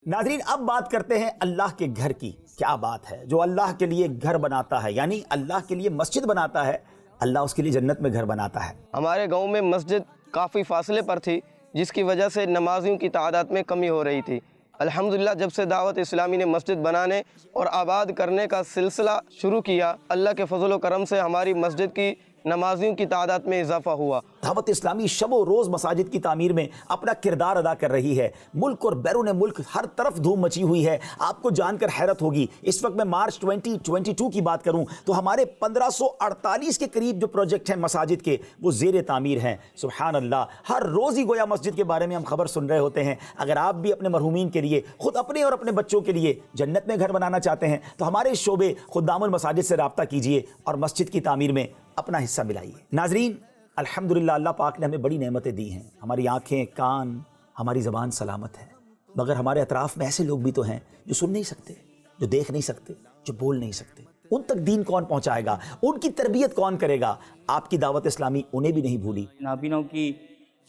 ناظرین اب بات کرتے ہیں اللہ کے گھر کی۔ کیا بات ہے، جو اللہ کے لیے گھر بناتا ہے، یعنی اللہ کے لیے مسجد بناتا ہے، اللہ اس کے لیے جنت میں گھر بناتا ہے۔ ہمارے گاؤں میں مسجد کافی فاصلے پر تھی، جس کی وجہ سے نمازیوں کی تعداد میں کمی ہو رہی تھی۔ الحمدللہ جب سے دعوت اسلامی نے مسجد بنانے اور آباد کرنے کا سلسلہ شروع کیا، اللہ کے فضل و کرم سے ہماری مسجد کی نمازیوں کی تعداد میں اضافہ ہوا۔ دعوت اسلامی شب و روز مساجد کی تعمیر میں اپنا کردار ادا کر رہی ہے۔ ملک اور بیرون ملک ہر طرف دھوم مچی ہوئی ہے۔ آپ کو جان کر حیرت ہوگی، اس وقت میں مارچ 2022 کی بات کروں تو ہمارے 1548 کے قریب جو پروجیکٹ ہیں مساجد کے، وہ زیر تعمیر ہیں۔ سبحان اللہ، ہر روز ہی گویا مسجد کے بارے میں ہم خبر سن رہے ہوتے ہیں۔ اگر آپ بھی اپنے مرحومین کے لیے، خود اپنے اور اپنے بچوں کے لیے جنت میں گھر بنانا چاہتے ہیں تو ہمارے اس شعبے خدام المساجد سے رابطہ کیجئے اور مسجد کی تعمیر میں اپنا حصہ ملائیے۔ ناظرین، الحمدللہ اللہ پاک نے ہمیں بڑی نعمتیں دی ہیں۔ ہماری آنکھیں، کان، ہماری زبان سلامت ہے، مگر ہمارے اطراف میں ایسے لوگ بھی تو ہیں جو سن نہیں سکتے، جو دیکھ نہیں سکتے، جو بول نہیں سکتے۔ ان تک دین کون پہنچائے گا؟ ان کی تربیت کون کرے گا؟ آپ کی دعوت اسلامی انہیں بھی نہیں بھولی۔ نابیناؤں کی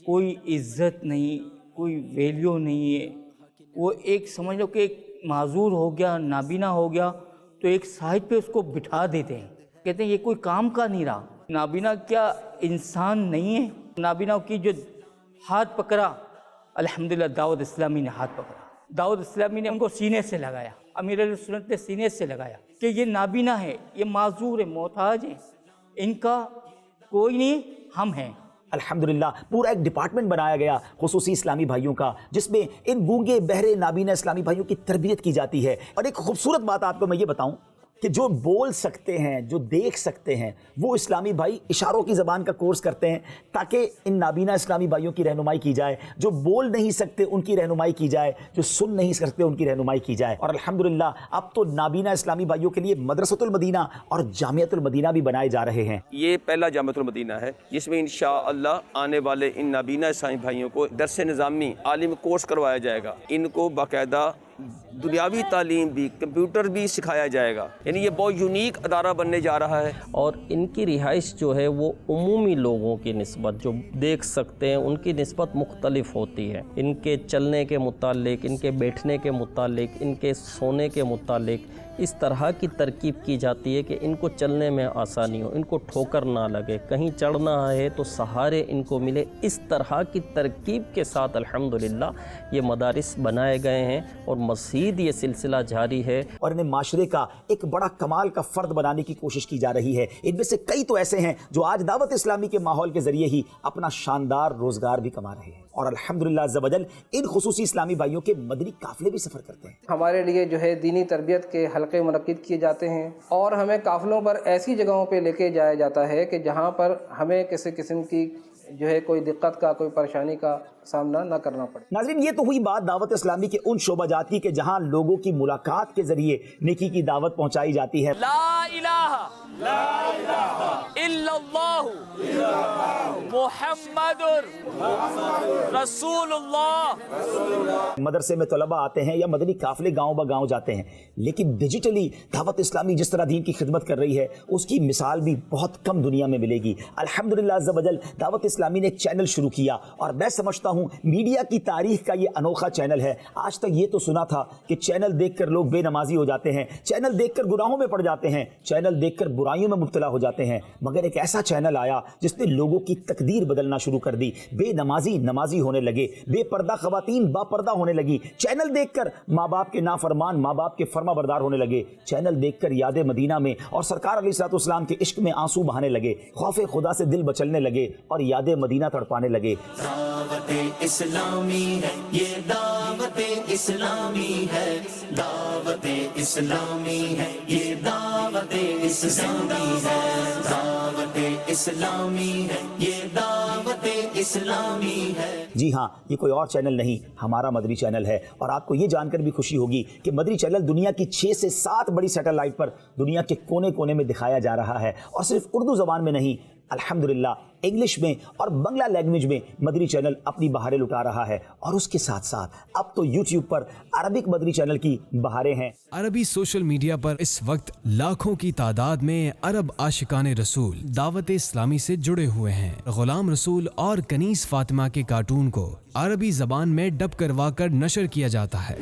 کوئی عزت نہیں، کوئی ویلیو نہیں ہے۔ وہ ایک سمجھ لو کہ ایک معذور ہو گیا، نابینا ہو گیا تو ایک سائڈ پہ اس کو بٹھا دیتے ہیں، کہتے ہیں یہ کوئی کام کا نہیں رہا۔ نابینا کیا انسان نہیں ہے؟ نابینا کی جو ہاتھ پکڑا، الحمدللہ دعوت اسلامی نے ہاتھ پکڑا، دعوت اسلامی نے ان کو سینے سے لگایا، امیر علیہ سنت نے سینے سے لگایا کہ یہ نابینا ہے، یہ معذور ہے، محتاج ہے، ان کا کوئی نہیں، ہم ہیں۔ الحمدللہ پورا ایک ڈپارٹمنٹ بنایا گیا خصوصی اسلامی بھائیوں کا، جس میں ان گونگے بہرے نابینا اسلامی بھائیوں کی تربیت کی جاتی ہے۔ اور ایک خوبصورت بات آپ کو میں یہ بتاؤں کہ جو بول سکتے ہیں، جو دیکھ سکتے ہیں، وہ اسلامی بھائی اشاروں کی زبان کا کورس کرتے ہیں تاکہ ان نابینا اسلامی بھائیوں کی رہنمائی کی جائے۔ جو بول نہیں سکتے ان کی رہنمائی کی جائے، جو سن نہیں سکتے ان کی رہنمائی کی جائے۔ اور الحمدللہ اب تو نابینا اسلامی بھائیوں کے لیے مدرسۃ المدینہ اور جامعۃ المدینہ بھی بنائے جا رہے ہیں۔ یہ پہلا جامعۃ المدینہ ہے جس میں انشاءاللہ آنے والے ان نابینا اسلامی بھائیوں کو درس نظامی عالم کورس کروایا جائے گا۔ ان کو باقاعدہ دنیاوی تعلیم بھی، کمپیوٹر بھی سکھایا جائے گا۔ یعنی یہ بہت یونیک ادارہ بننے جا رہا ہے۔ اور ان کی رہائش جو ہے وہ عمومی لوگوں کی نسبت، جو دیکھ سکتے ہیں ان کی نسبت مختلف ہوتی ہے۔ ان کے چلنے کے متعلق، ان کے بیٹھنے کے متعلق، ان کے سونے کے متعلق اس طرح کی ترکیب کی جاتی ہے کہ ان کو چلنے میں آسانی ہو، ان کو ٹھوکر نہ لگے، کہیں چڑھنا ہے تو سہارے ان کو ملے۔ اس طرح کی ترکیب کے ساتھ الحمدللہ یہ مدارس بنائے گئے ہیں اور مزید یہ سلسلہ جاری ہے۔ اور انہیں معاشرے کا ایک بڑا کمال کا فرد بنانے کی کوشش کی جا رہی ہے۔ ان میں سے کئی تو ایسے ہیں جو آج دعوت اسلامی کے ماحول کے ذریعے ہی اپنا شاندار روزگار بھی کما رہے ہیں۔ اور الحمدللہ عز و جل ان خصوصی اسلامی بھائیوں کے مدنی قافلے بھی سفر کرتے ہیں۔ ہمارے لیے جو ہے دینی تربیت کے حلقے منعقد کیے جاتے ہیں اور ہمیں قافلوں پر ایسی جگہوں پہ لے کے جایا جاتا ہے کہ جہاں پر ہمیں کسی قسم کی جو ہے کوئی دقت کا، کوئی پریشانی کا سامنا نہ کرنا پڑے۔ ناظرین، یہ تو ہوئی بات دعوت اسلامی کے ان شعبہ جات کی کہ جہاں لوگوں کی ملاقات کے ذریعے نیکی کی دعوت پہنچائی جاتی ہے۔ لا الہ الا اللہ محمد رسول اللہ۔ مدرسے میں طلبہ آتے ہیں یا مدنی قافلے گاؤں با گاؤں جاتے ہیں، لیکن ڈیجیٹلی دعوت اسلامی جس طرح دین کی خدمت کر رہی ہے اس کی مثال بھی بہت کم دنیا میں ملے گی۔ الحمدللہ عز و جل دعوت اسلامی نے ایک چینل شروع کیا اور میں سمجھتا ہوں میڈیا کی تاریخ کا یہ انوکھا چینل ہے۔ آج تک یہ تو سنا تھا کہ چینل دیکھ کر لوگ بے نمازی ہو جاتے ہیں، چینل دیکھ کر گناہوں میں پڑ جاتے ہیں، چینل دیکھ کر برائیوں میں مبتلا ہو جاتے ہیں، مگر ایک ایسا چینل آیا جس نے لوگوں کی تقدیر بدلنا شروع کر دی۔ بے نمازی نمازی ہونے لگے، بے پردہ خواتین با پردہ ہونے لگی، چینل دیکھ کر ماں باپ کے نافرمان ماں باپ کے فرما بردار ہونے لگے، چینل دیکھ کر یاد مدینہ میں اور سرکار علیہ الصلوۃ والسلام کے عشق میں آنسو بہانے لگے، خوف خدا سے دل بچلنے لگے اور یاد مدینہ تڑپانے لگے۔ دعوت اسلامی ہے یہ، دعوت اسلامی ہے، دعوت اسلامی ہے یہ، دعوت اسلامی ہے، دعوت اسلامی ہے یہ، دعوت اسلامی ہے۔ جی ہاں، یہ کوئی اور چینل نہیں، ہمارا مدری چینل ہے۔ اور آپ کو یہ جان کر بھی خوشی ہوگی کہ مدری چینل دنیا کی 6 سے 7 بڑی سیٹلائٹ پر دنیا کے کونے کونے میں دکھایا جا رہا ہے، اور صرف اردو زبان میں نہیں، الحمدللہ इंग्लिश में और बंगला लैंग्वेज में मदनी चैनल अपनी बहारें लुटा रहा है, और उसके साथ साथ अब तो यूट्यूब पर अरबिक मदनी चैनल की बहारें हैं। अरबी सोशल मीडिया पर इस वक्त लाखों की तादाद में अरब आशिकाने रसूल दावत इस्लामी से जुड़े हुए हैं। गुलाम रसूल और कनीस फातिमा के कार्टून को अरबी जबान में डब करवा कर नशर किया जाता है,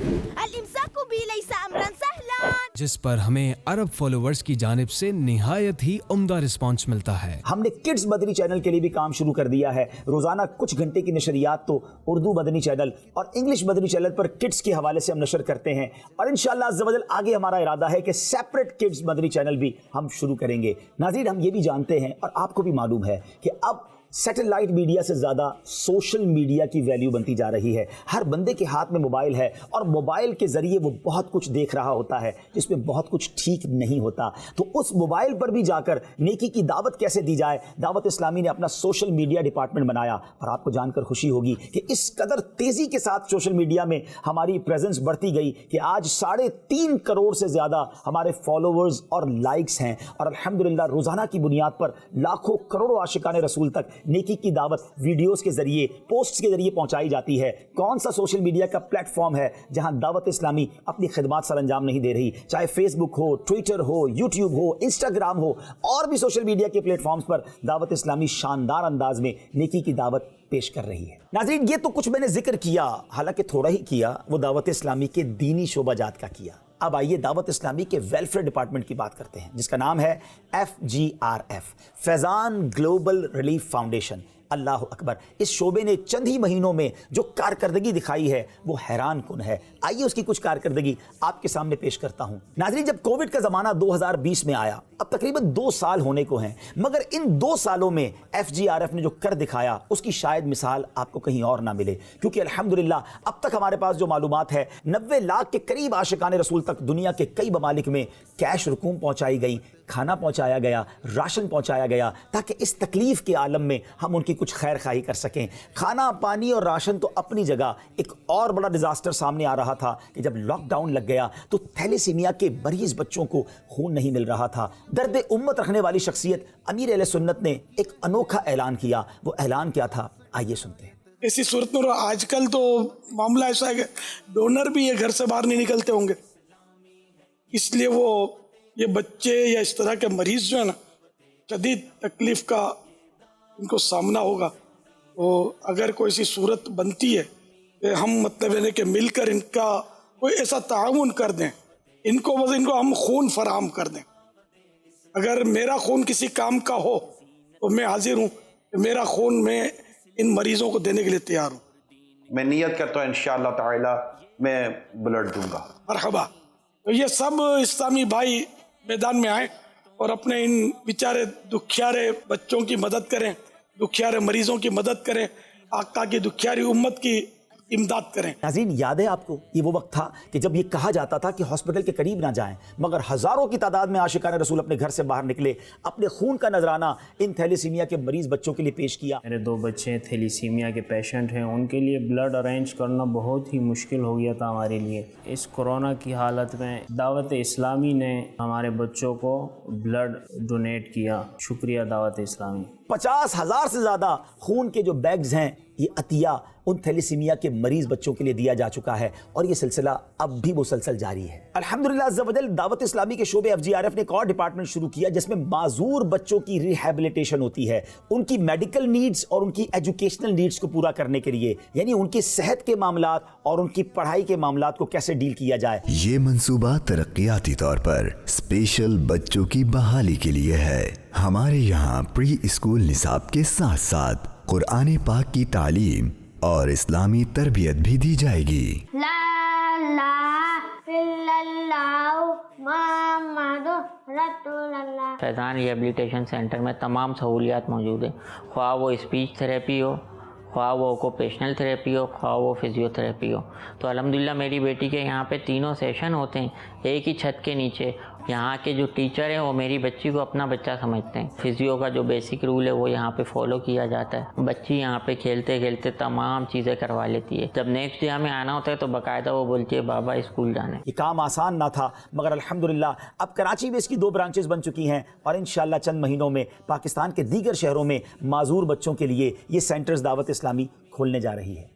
जिस पर हमें अरब फॉलोवर्स की जानिब से निहायत ही उम्दा रिस्पांस मिलता है। हमने किड्स मदनी चैनल के लिए भी काम शुरू कर दिया है। रोजाना कुछ घंटे की नशरियात तो उर्दू मदनी चैनल और इंग्लिश मदनी चैनल पर किड्स के हवाले से हम नशर करते हैं, और इंशाअल्लाह अज़्ज़ व जल आगे हमारा इरादा है कि सेपरेट किड्स मदनी चैनल भी हम शुरू करेंगे। नाज़रीन, हम ये भी जानते हैं और आपको भी मालूम है कि अब सैटेलाइट मीडिया से ज़्यादा सोशल मीडिया की वैल्यू बनती जा रही है। हर बंदे के हाथ में मोबाइल है, और मोबाइल के ज़रिए वो बहुत कुछ देख रहा होता है जिसमें बहुत कुछ ठीक नहीं होता। तो उस मोबाइल पर भी जाकर नेकी की दावत कैसे दी जाए, दावत इस्लामी ने अपना सोशल मीडिया डिपार्टमेंट बनाया। और आपको जानकर खुशी होगी कि इस कदर तेज़ी के साथ सोशल मीडिया में हमारी प्रेजेंस बढ़ती गई कि आज 3.5 करोड़ से ज़्यादा हमारे फॉलोवर्स और लाइक्स हैं, और अल्हम्दुलिल्लाह रोज़ाना की बुनियाद पर लाखों करोड़ों आशिकाने रसूल तक नेकी की दावत वीडियोस के जरिए, पोस्ट्स के जरिए पहुंचाई जाती है। कौन सा सोशल मीडिया का प्लेटफॉर्म है जहां दावत इस्लामी अपनी खिदमत सर अंजाम नहीं दे रही? चाहे फेसबुक हो, ट्विटर हो, यूट्यूब हो, इंस्टाग्राम हो, और भी सोशल मीडिया के प्लेटफॉर्म्स पर दावत इस्लामी शानदार अंदाज में नेकी की दावत पेश कर रही है। नाज़रीन, ये तो कुछ मैंने जिक्र किया, हालांकि थोड़ा ही किया, वो दावत इस्लामी के दीनी शोबाजात का किया। अब आइए दावत इस्लामी के वेलफेयर डिपार्टमेंट की बात करते हैं, जिसका नाम है FGRF, Faizan global relief foundation. अल्लाह अकबर, इस शोबे ने चंद ही महीनों में जो कारकर्दगी दिखाई है वो हैरान कुन है। आइए उसकी कुछ कारकर्दगी आपके सामने पेश करता हूं। नाज़रीन, जब कोविड का ज़माना 2020 में आया, अब तकरीबन 2 साल होने को हैं, मगर इन 2 सालों में FGRF ने जो कर दिखाया उसकी शायद मिसाल आपको कहीं और ना मिले, क्योंकि अल्हम्दुलिल्लाह अब तक हमारे पास जो मालूमात है 90 लाख के करीब आशिकाने रसूल तक दुनिया के कई ममालिक में कैश रकूम पहुँचाई गई, खाना पहुँचाया गया, राशन पहुँचाया गया, ताकि इस तकलीफ़ के आलम में हम उनकी कुछ खैर खाही कर सकें। खाना, पानी और राशन तो अपनी जगह, एक और बड़ा डिजास्टर सामने आ रहा था कि जब लॉकडाउन लग गया तो थैलेसीमिया के मरीज बच्चों को खून नहीं मिल रहा था। दर्द उम्मत रखने वाली शख्सियत अमीर अहले सुन्नत ने एक अनोखा ऐलान किया। वो ऐलान क्या था, आइए सुनते हैं। ऐसी सूरत में आजकल तो मामला ऐसा है कि डोनर भी ये घर से बाहर नहीं निकलते होंगे, इसलिए वो ये बच्चे या इस तरह के मरीज जो है ना, शदीद तकलीफ का इनको सामना होगा। तो अगर कोई सी सूरत बनती है कि हम मतलब यानी कि मिलकर इनका कोई ऐसा ताउन कर दें, इनको बस इनको हम खून फराहम कर दें। अगर मेरा खून किसी काम का हो तो मैं हाजिर हूँ कि मेरा खून मैं इन मरीजों को देने के लिए तैयार हूँ। मैं नियत करता हूँ इंशाअल्लाह ताला मैं ब्लड दूंगा। मरहबा। तो ये सब इस्लामी भाई मैदान में आए और अपने इन बेचारे दुखियारे बच्चों की मदद करें, दुखियारे मरीजों की मदद करें, आका की दुखियारी उम्मत की इमदाद करें। नाज़रीन, याद है आपको, ये वो वक्त था कि जब ये कहा जाता था कि हॉस्पिटल के करीब ना जाएं, मगर हज़ारों की तादाद में आशिकाने रसूल अपने घर से बाहर निकले, अपने खून का नजराना इन थैलेसीमिया के मरीज बच्चों के लिए पेश किया। मेरे 2 बच्चे थैलेसीमिया के पेशेंट हैं, उनके लिए ब्लड अरेंज करना बहुत ही मुश्किल हो गया था हमारे लिए। इस कोरोना की हालत में दावत इस्लामी ने हमारे बच्चों को ब्लड डोनेट किया। शुक्रिया दावत इस्लामी। 50,000 से ज़्यादा खून के जो बैग्स हैं, ये अतिया उन थैलेसीमिया के मरीज बच्चों के लिए दिया जा चुका है, और ये सिलसिला अब भी मुसलसल जारी है। अल्हम्दुलिल्लाह अज़्ज़ व जल दावत इस्लामी के शोबे FGRF ने एक और डिपार्टमेंट शुरू किया जिसमें माजूर बच्चों की रिहैबिलिटेशन होती है, उनकी मेडिकल नीड्स और उनकी एजुकेशनल नीड्स को पूरा करने के लिए, यानी उनकी सेहत के मामलात और उनकी पढ़ाई के मामलात को कैसे डील किया जाए। ये मंसूबा तरक्याती तौर पर स्पेशल बच्चों की बहाली के लिए है। हमारे यहाँ प्री स्कूल निसाब के साथ साथ कुरान पाक की तालीम और इस्लामी तरबियत भी दी जाएगी। फैज़ान रिहेबिलिटेशन सेंटर में तमाम सहूलियात मौजूद हैं, ख्वाह वो स्पीच थेरेपी हो, ख्वाह वो ऑक्यूपेशनल थेरेपी हो, ख्वाह वो फिजियोथेरेपी हो। तो अल्हम्दुलिल्लाह मेरी बेटी के यहाँ पे तीनों सेशन होते हैं एक ही छत के नीचे, यहाँ के जो टीचर हैं वो मेरी बच्ची को अपना बच्चा समझते हैं। फिजियो का जो बेसिक रूल है वो यहाँ पे फॉलो किया जाता है। बच्ची यहाँ पे खेलते खेलते तमाम चीज़ें करवा लेती है। जब नेक्स्ट डे हमें आना होता है तो बाकायदा वो बोलती है बाबा स्कूल जाना है। ये काम आसान ना था, मगर अल्हम्दुलिल्लाह अब कराची में इसकी 2 ब्रांचेस बन चुकी हैं और इंशाअल्लाह चंद महीनों में पाकिस्तान के दीगर शहरों में माजूर बच्चों के लिए ये सेंटर्स दावत इस्लामी खोलने जा रही है।